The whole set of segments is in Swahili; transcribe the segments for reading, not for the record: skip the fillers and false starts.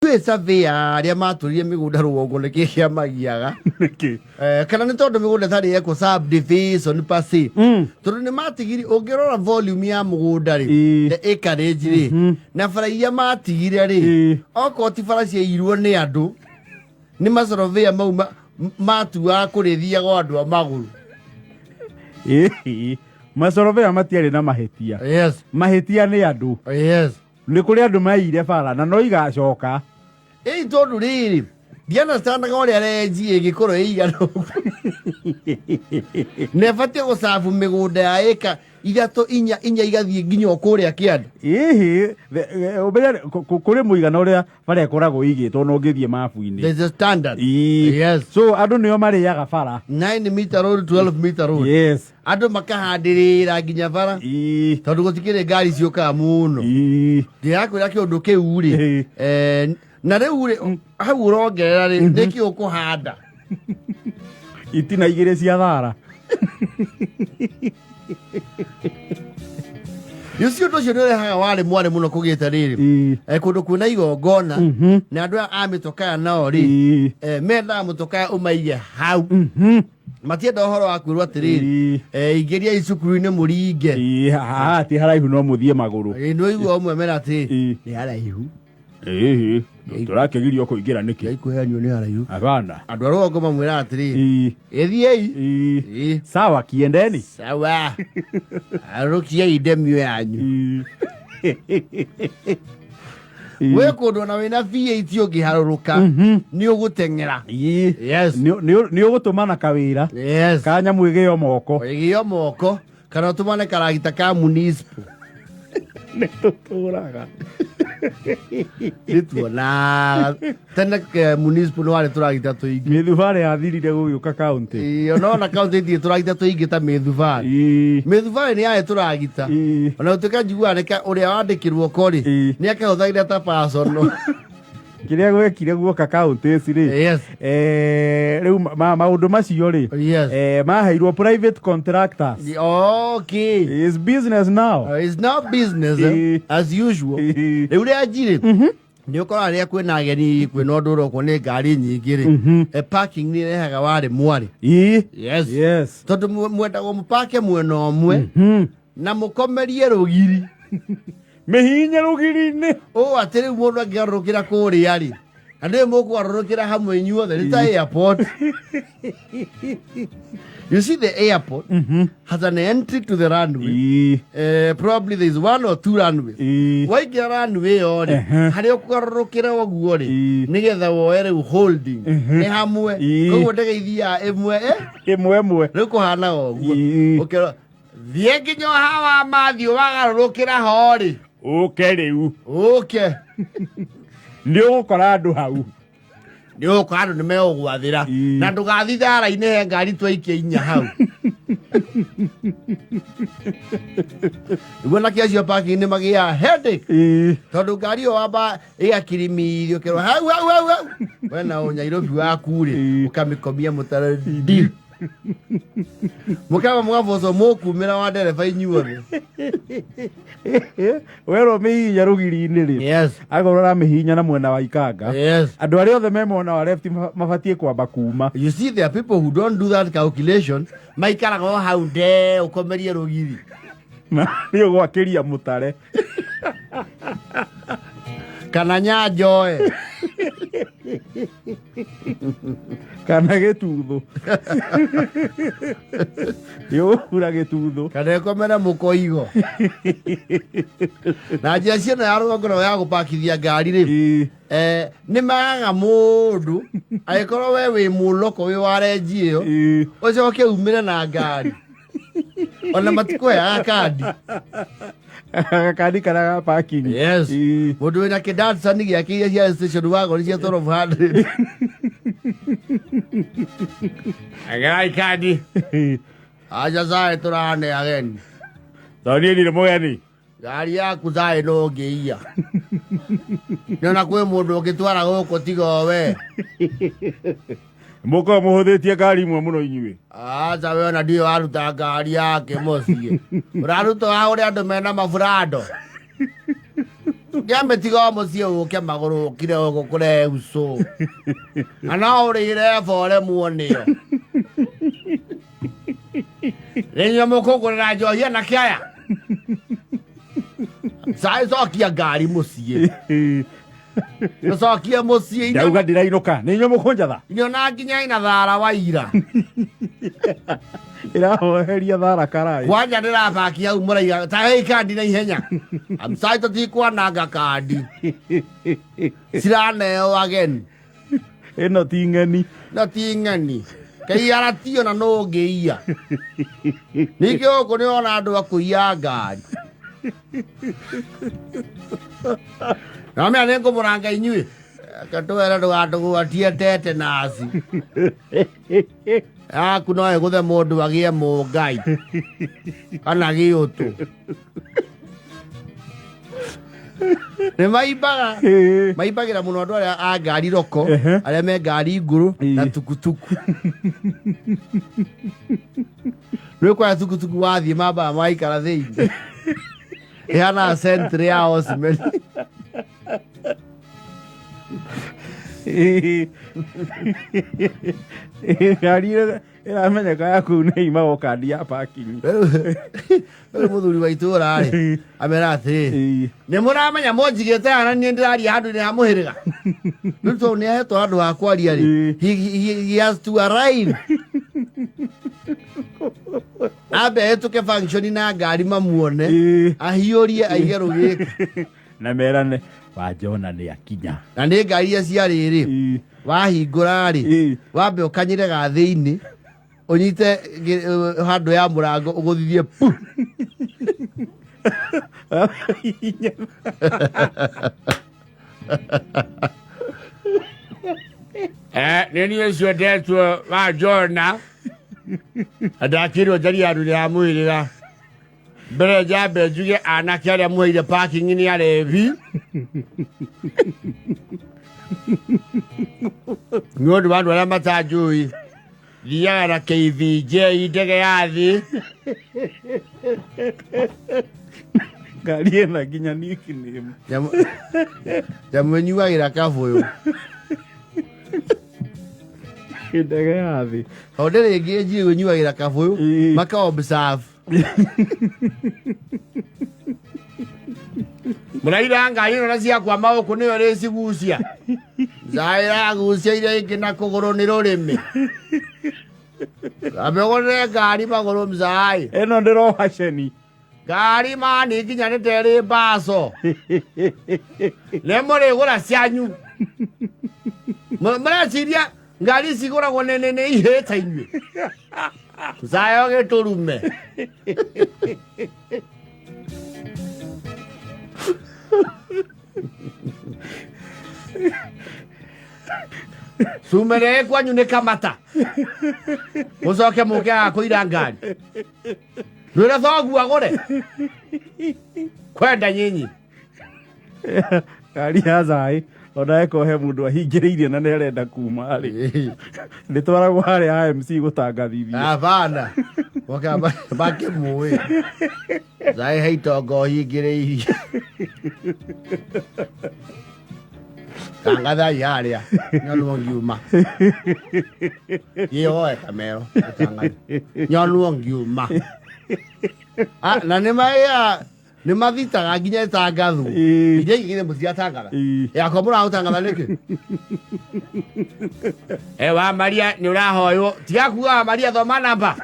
kwĩ surveyor arĩa matũrire mĩgũnda rũgongo nĩkĩ kĩamagiaga kana nĩ tondũ mĩgũnda ĩtarĩ eko subdivision per se tondũ nĩ matigiri ũngĩrora volume ya mũgũnda rĩ acreage rĩ na bara iria matigire rĩ okorwo ti bara ciairwo nĩ andũ nĩ masurveyor mau matuaga kũrĩthia gwa andũ a magũrũ masurveyor matiarĩ na mahĩtia mahĩtia nĩ andũ nĩ kũrĩ andũ maire bara na no igacoka tondũ rĩrĩ ndianastandaga ũrĩa renji ĩgĩkorwo ĩigana na ĩbatiĩ gũcabu mĩgũnda ya ĩka ithatũ inya igathiĩ nginya kũrĩa kĩanda kũrĩ mũigana ũrĩa bara ĩkoragwo ĩigĩtwo na ũngĩthiĩ mabu-inĩ there's a standard so andũ nĩo marĩaga bara 9 meter road 12 meter road andũ makahandĩrĩra nginya bara tondũ gũtikĩrĩ ngari ciũkaga mũno ndĩrakwĩra kĩũndũ kĩu rĩ na rĩu rĩ hau ũrongerera rĩ nĩkĩ ũkũhanda itina igĩrĩ cia thara Yusio to shino ha wale mwane muno kugita riri kũndũ kwĩna igongona na andũ a mĩtoka nao ri menda mũtoka umaige hau matienda ũhoro wa kwĩrwo atĩrĩrĩ ingĩria icukuru-inĩ mũringe ti haraihu no mũthiĩ magũrũ no igua ũmwe mera atĩ nĩ haraihu tũrakĩgirio kũingĩra nĩkĩ ikũheanio nĩ haraihu hapana andũ a rũgongo mamwĩra atĩrĩrĩ ĩthiĩi sawa kiendeni sawa arũkiai ndemio yanyu we kũndũ na wĩna VAT ũngĩharũrũka nĩ ũgũteng'era nĩ ũgũtũmana kawĩra ka nyamũ ĩgĩo moko kana ũtũmane karagita ka municipal nĩ tũtũraga Ituura tena municipal no wale turagita tũingĩ mĩthubarĩ yathirire gũgĩũka kaunti ona kaunti ndĩ turagita tũingĩ ta mĩthubarĩ nĩ yae turagita ona ũtuĩka njiguaga nĩ ũrĩa wandĩkĩrwo kori nĩ akahũthagĩra ta personal kĩrĩa gwekire guoka kaunti ici rĩ rĩu maũndũ macio rĩ maheirwo private contractors it's business now it's not business as usual rĩu rĩa njirĩ nĩ ũkoraga rĩrĩa kwĩna ageni kwĩna ũndũ ũrokwo nĩ ngari nyingĩ rĩ parking nĩ ĩrehaga warĩ mwarĩ tondũ mwendagwo mũpake mwena ũmwe na mũkomerie rũgiri mĩhinye rũgiri-inĩ atĩ rĩu mũndũ angĩgarũrũkĩra kũrĩa rĩ andũ mũkũgarũrũkĩra hamwe inyuothe nĩ ta airport you see the airport has an entry to the runway probably there is 1 or 2 runways waingĩra runway ĩyo rĩ harĩa ũkũgarũrũkĩra ũguo rĩ nĩgetha woe rĩu holding nĩ hamwe koguo ndege ithiaga ĩmwe rĩu kũhana ũguo thiĩ nginya hawa mathiĩ wagarũrũkĩra ho rĩ rĩu nĩ ũgũkora andũ hau nĩ ũgũkora andũ nĩ megũgwathĩra na ndũgathiĩ thara-inĩ he ngari twaikia inya hau nĩguo na kĩacio parking nĩ magĩaga headache tondũ ngari ĩyo wamba ĩgakirimithio kĩrwo hau wena ũnyairobi waku rĩ ũkamĩkomia mũtaradi mukaba mwaboso mũkumĩra wa ndereba inyuothe werwo mĩhinya rũgiri-inĩ rĩ agorora mĩhinya na mwena wa ikanga andũ arĩa othe me mwena wa left mabatiĩ kwamba kuma you see there are people who don't do that calculation maikaraga o hau nde ũkomerie rũgiri nĩ ũgwakĩria mũtare kana nyanjoe kana gĩtuthũ yũkura gĩtuthũ kana ĩkomere mũkoigo na njĩra ciĩno ya rũgongo ya gũpakithia ngari rĩ nĩ magaga mũndũ agĩkorwo we wĩ mũloko wĩ wa renji ĩyo ũcoke umĩre na ngari ona matikũheaga kandi kandi kana parking mũndũ wĩna kĩdatsan gĩake iria cia station wagon cia 1200 agai kandi aja zae tũrane ageni toniĩ ndirĩ mũgeni ngari yaku zae no ngĩiya nĩona kwĩ mũndũ ũngĩtwara gũkũ tiga we mũkorwo mũhũthĩtie ngari imwe mũno inyuĩ aca we ona ndiĩ waruta ngari yake mũciĩ ũraruta wa ũrĩa andũ mena maburando Gambe tiga mucie uke maguru kire gukure uso. Ana urire fore muonio. Renji mukugurira njohia na kiaya. Sai sokia ngari mucie. Sokia mucie. Ndauga ndirainoka. Ni nyo mukunjatha. Nyona nginya ina thara wa ira. Irahoheria thara karai. Kwanja ndirabaki hau muraiga ta hei kandi na ihenya. Amsai to tikwananga kandi. Siraneo again. Eno tingani. No tingani. Kai aratio na no ngeia. Nikio ko ni ona andu akuia ngari. Na me anengo muranga inyui. Katwera ndo atu atie tete nasi. Kuno eguthe mundu agie mungai. Kana giotu. Ne maibagira muno andu aria a ngari roko, aria me ngari nguru na tukutuku. Nwe kwa tukutuku wathie mamba maikara thiini. Ehana sentry ya osmeli. Ngari iramenyeka yaku nĩ ima kandi ya parking. Muthuri wa ituura ri amera atiri ni muramenya monjigite ana ni ndiraria handu ni hamuhiriga ruto ni ahetwo handu ha kwaria ri he has to arrive abe etuke function na ngari mamuone ahiurie aige rugika na merane wajona ni akinya na ni ngari ya cia riri wahingura ri wambe ukanyire gathiini unyite handu ya murango uguthithie pu nini ucio ndetwo wajona ndakirwo njari andu ni amwiriga mbere njambe njuge anake aria muheire parking ni arevi ni undu wa andu aria matanjui thiaga na KVJ ndege ya thi ngari ena nginya nickname jamunyuagira kabuyu ndege ya thi ondere ngi nji nyuagira kabuyu maka observe muraira ngari no cia kwa mauko niyo ricigucia zaira gucia ire ingi na kuguru ni rurimi amegore ngari maguru mzai eno ndiroha ceni ngari mani nginya ni teri mbaco le muri gura cianyu mureciria ngari ciguragwo nene ihita inyui zayo giturume sumere kwanyu ni kamata mucoke muke akuira ngari nwire thogu agure kwenda nyinyi ngari ya zai ona ekohe mundu ahingiriirie na nerenda kuma ri nditwaragwo haria MC gutangathithia hapana wakamba bake muwe zai heitongo hingiriirie tangatha yaria nyonuo ngiuma yeoe kamero tangatha nyonuo ngiuma na ni mathitaga nginya tangatho ije igire mucia tangatha yakwa mura utangatha niki wa Maria ni urahoyo tiga kuga Maria thoma namba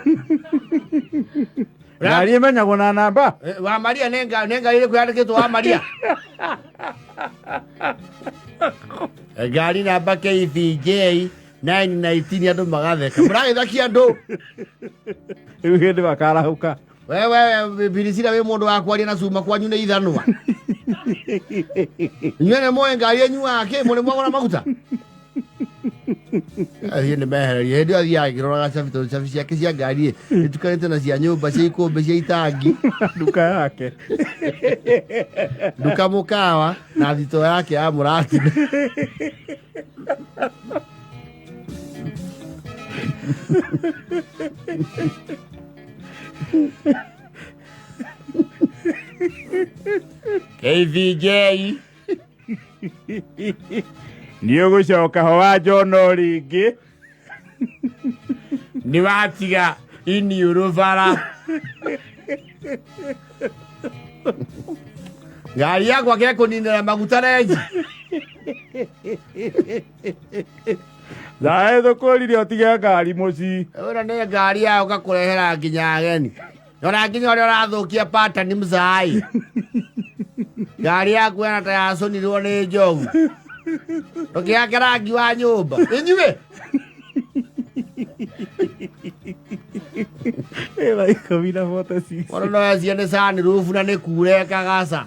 ngari imenyagwo na namba wa Maria nenga ile kuyandikitwo wa Maria ngari namba KVJ 919 andu magatheka muragithakia andu riu hindi bakarahuka wewe birisira we mundu wa kwaria na cuma kwanyu ni ithanwa nyene moe ngari yenyu ake muri mwagora maguta ayi ni mehereria hindi athia agiroraga cabi ciake cia ngari itukanite na cia nyumba cia ikumbi cia itangi duka yake duka mukawa na thito yake ya murati KVJ nä å gå coka ho wa njono rä ngä nä watiga iniå bara ngari yakwa kä kå ninä ra maguta renji zaä thå kå rire å tige ngari må ci å na nä ngari yao gakå rehera nginya ageni ona nginya å rä a å rathå kia patani mcai ngari yaku ena ta yaconirwo nä njogu å kä ake rangi wa nyå mba inyuä ona no yacie nä cani rå bu na nä kurekaga ca